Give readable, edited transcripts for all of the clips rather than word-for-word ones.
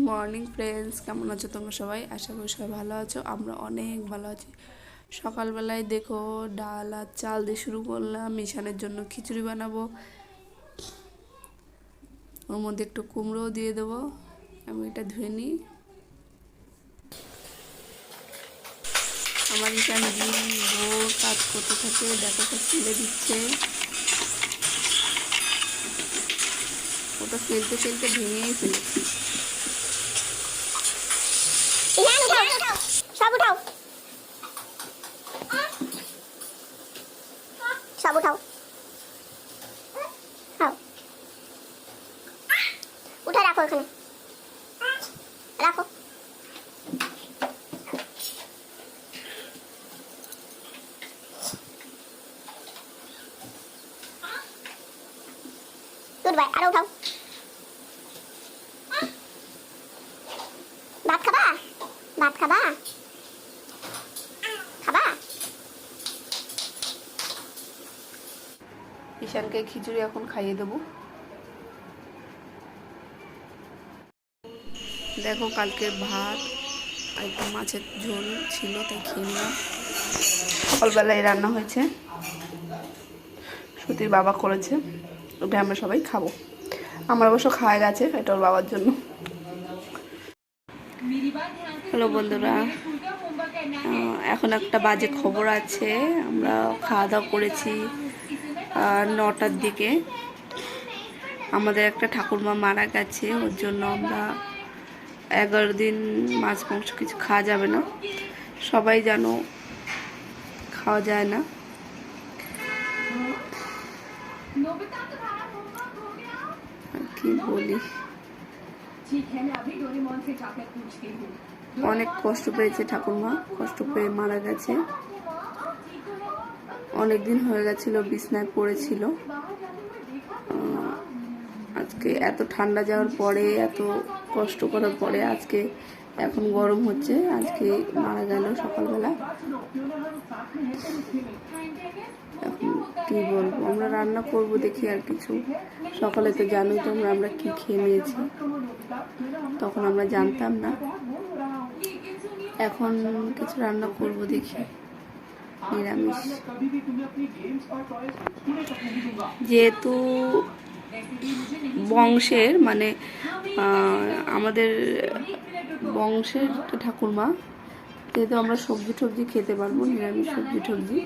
Morning friends, কেমন আছো তোমরা সবাই? আশা করি সবাই ভালো আছো। আমরা অনেক ভালো আছি। সকালবেলায় দেখো ডাল আর চাল দিয়ে শুরু করলাম। মিশানের জন্য খিচুড়ি বানাবো, ওর মধ্যে একটু কুমড়োও দিয়ে দেবো। আমি এটা ধুয়ে নিই। আমার ইশান দিন ভোর কাজ করতে থাকে, দেখো সব তুলে দিচ্ছে। ওটা ফেলতে ফেলতে ভেঙেই ফেলেছি। सब उठाओ, सब उठाओ, हाँ उठा रखो, एखाने रखो। Good bye. आरो उठाओ। भात खाबा, भात खाबा, खाबा। ঈশানকে খিচুড়ি এখন খাইয়ে দেবো। দেখো কালকের ভাত আর একটু মাছের ঝোল ছিল, তাই খেয়ে নিলাম। সকালবেলায় রান্না হয়েছে, সতীর বাবা করেছে, ওটা আমরা সবাই খাবো। আমার অবশ্য খাওয়া গেছে, এটা ওর বাবার জন্য। হ্যালো বন্ধুরা, এখন একটা বাজে খবর আছে। আমরা খাওয়া দাওয়া করেছি 9টার দিকে। আমাদের একটা ঠাকুরমা মারা গেছে, ওর জন্য আমরা 11 দিন মাছ মাংস কিছু খাওয়া যাবে না। সবাই জানো খাওয়া যায় না। আর কি বলি, অনেক কষ্ট পেয়েছে ঠাকুরমা, কষ্ট পেয়ে মারা গেছে। অনেক দিন হয়ে গেছিল, বিছনায় পড়েছিল। আজকে এত ঠান্ডা যাওয়ার পরে, এত কষ্ট করার পরে আজকে এখন গরম হচ্ছে, আজকে মারা গেল সকালবেলা। এখন কি বলবো, আমরা রান্না করব দেখি আর কিছু। সকালে তো জানোই তোমরা আমরা কি খেয়ে নিয়েছি, তখন আমরা জানতাম না। এখন কিছু রান্না করব দেখি, নিরামিষ। যেহেতু বংশের মানে আমাদের বংশের ঠাকুরমা, যেহেতু আমরা সবজি টবজি খেতে পারবো, নিরামিষ সবজি টবজি।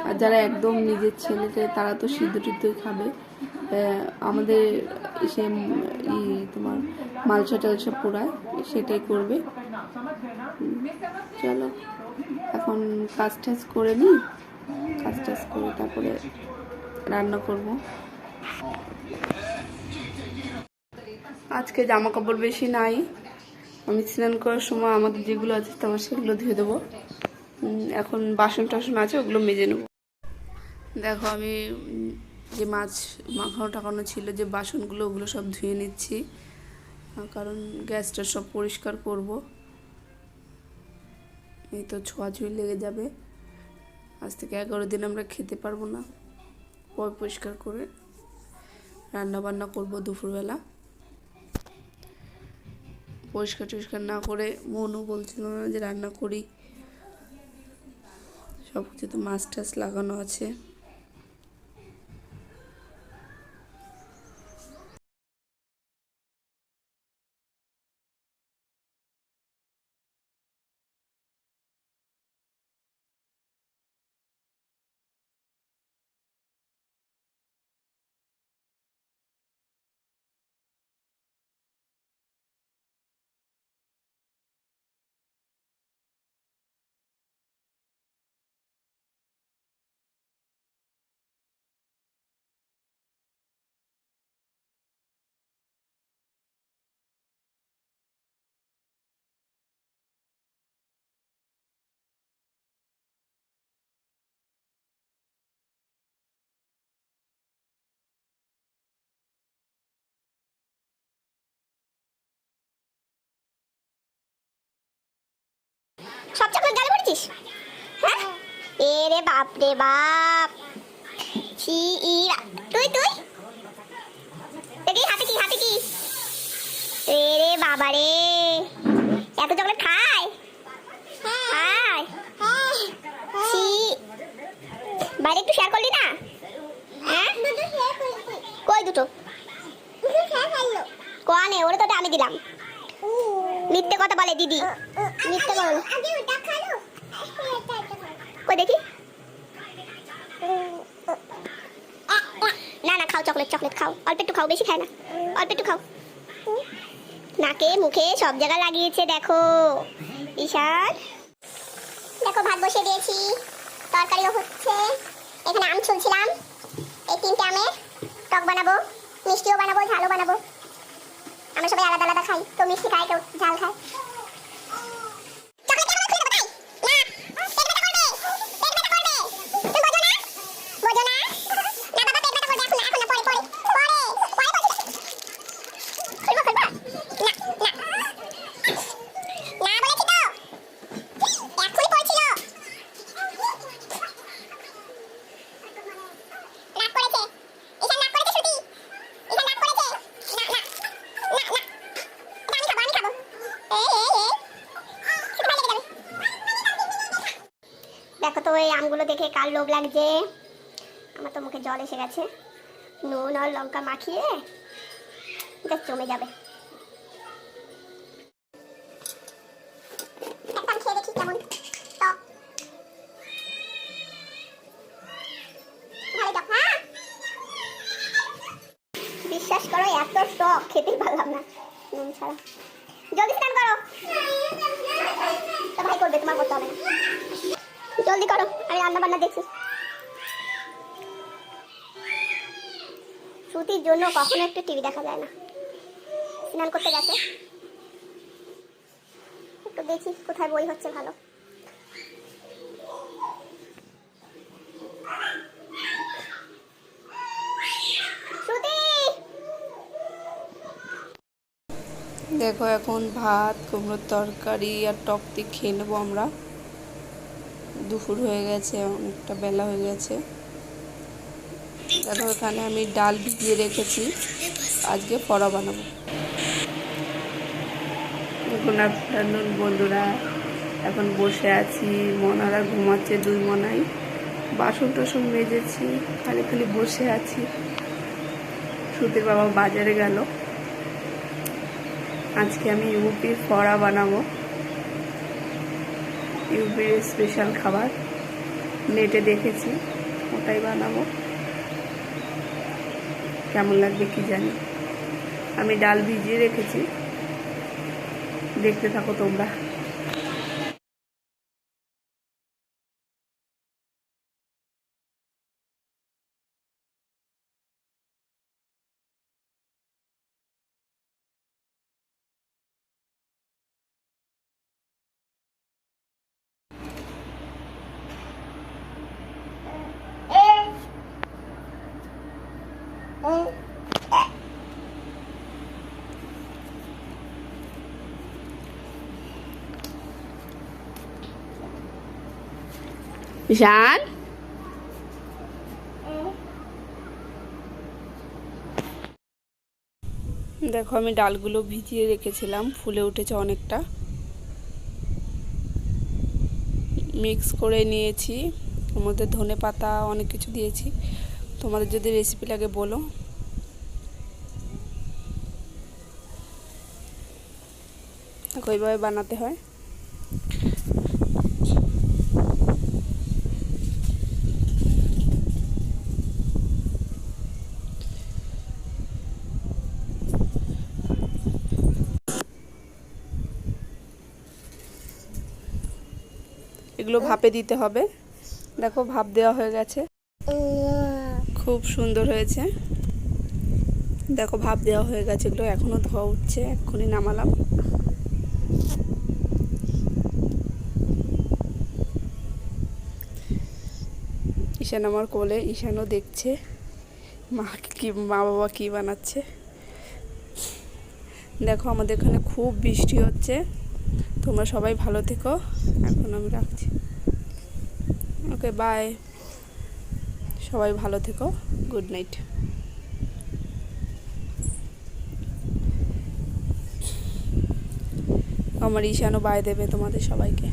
আর যারা একদম নিজের ছেলেকে, তারা তো সিদ্ধ টিদ্ধই খাবে। আমাদের সে তোমার মালসা টালসা পোড়ায়, সেটাই করবে। চলো এখন কাজ টাজ করে নিই, কাজ টাজ করে তারপরে রান্না করব। আজকে জামা কাপড় বেশি নাই, আমি স্নান করার সময় আমাদের যেগুলো আছে তোমার সেগুলো ধুয়ে দেবো। এখন বাসন টাসন আছে, ওগুলো মেজে নেব। দেখো আমি যে মাছ মাখানো টাকানো ছিল, যে বাসনগুলো, ওগুলো সব ধুয়ে নিচ্ছি, কারণ গ্যাসটা সব পরিষ্কার করব। এই তো ছোঁয়াছুঁই লেগে যাবে। আজ থেকে 11 দিন আমরা খেতে পারবো না। পরিষ্কার করে রান্না বান্না করবো দুপুরবেলা। পরিষ্কার টরিষ্কার না করে মনও বলছিল না যে রান্না করি। সব কিছু তো মাছ টাছ লাগানো আছে। সব চকলেট গালে পড়েছিস? হ্যাঁ, এ রে বাপ রে বাপ। ছি ইরা, তুই তুই দেখি হাতে কি, হাতে কি? এ রে বাপ। বাবারে, এত চকলেট খায়? খায়? ছি, বাইরে একটু শেয়ার করলি না? হ্যাঁ, কই দুটো? কোয়ানে, ওরে তো আমি দিলাম। মিথ্যে কথা বলে দিদি, মিথ্যে বলো। কই দেখি। না না, খাও চকলেট, চকলেট খাও, অল্প একটু খাও, বেশি খায় না, অল্প একটু খাও। নাকে মুখে সব জায়গায় লাগিয়েছে দেখো ঈশান। দেখো ভাত বসিয়ে দিয়েছি, তরকারিও হচ্ছে, এখানে আম ছুলছিলাম। এই 3টে আমের টক বানাবো, মিষ্টিও বানাবো, ঝালও বানাবো। আমরা সবাই আলাদা আলাদা খাই, কেউ মিষ্টি খায়, কেউ ঝাল খায়। দেখো তো এই আমগুলো দেখে কার লোভ লাগছে। আমার তো মুখে জল এসে গেছে। নুন আর লঙ্কা মাখিয়ে জাস্ট জমে যাবে। একটা খেয়ে দেখি কেমন টক। ভালো টক। হ্যাঁ, বিশ্বাস করো এত টক খেতেই পারলাম না নুন ছাড়া। জলদি স্নান করো। তো ভাই করবে, তোমার করতে হবে না। জলদি করো, আমি রান্না বান্না দেখছি। শ্রুতির জন্য কখনো একটু টিভি দেখা যায় না। স্নান করতে গেছে, একটু দেখি কোথায় বই হচ্ছে ভালো। শ্রুতি, দেখো এখন ভাত, কুমড়োর তরকারি আর টক দিয়ে খেয়ে নেবো আমরা। দুপুর হয়ে গেছে, অনেকটা বেলা হয়ে গেছে। দেখো এখানে আমি ডাল ভিজিয়ে রেখেছি, আজকে বড়া বানাবো। দেখুন আফটারনুন বন্ধুরা, এখন বসে আছি, মনারা ঘুমাচ্ছে, 2 মনাই। বাসন টাসন মেজেছি, খালি খালি বসে আছি। শ্রুতির বাবা বাজারে গেল। আজকে আমি ইউপির বড়া বানাবো, ইউপির স্পেশাল খাবার। নেটে দেখেছি, ওটাই বানাবো। কেমন লাগবে কি জানি। আমি ডাল ভিজিয়ে রেখেছি, দেখতে থাকো তোমরা। ঈশান, দেখো আমি ডালগুলো ভিজিয়ে রেখেছিলাম, ফুলে উঠেছে অনেকটা। মিক্স করে নিয়েছি, ওর মধ্যে ধনে পাতা অনেক কিছু দিয়েছি। তোমাদের যদি রেসিপি লাগে বলো। দেখো এইভাবে বানাতে হয়। এগুলো ভাপে দিতে হবে। দেখো ভাপ দেওয়া হয়ে গেছে, খুব সুন্দর হয়েছে। দেখো ভাপ দেওয়া হয়ে গেছে, এগুলো এখনো ধোয়া উঠছে, এক্ষুনি নামালাম। ঈশান আমার কোলে, ঈশানও দেখছে মা বাবা কি বানাচ্ছে। দেখো আমাদের এখানে খুব বৃষ্টি হচ্ছে, তোমরা সবাই ভালো থেকো। এখন আমি রাখছি, ওকে বাই, সবাই ভালো থেকো, গুড নাইট। আমার ঈশানও বাই দেবে তোমাদের সবাইকে।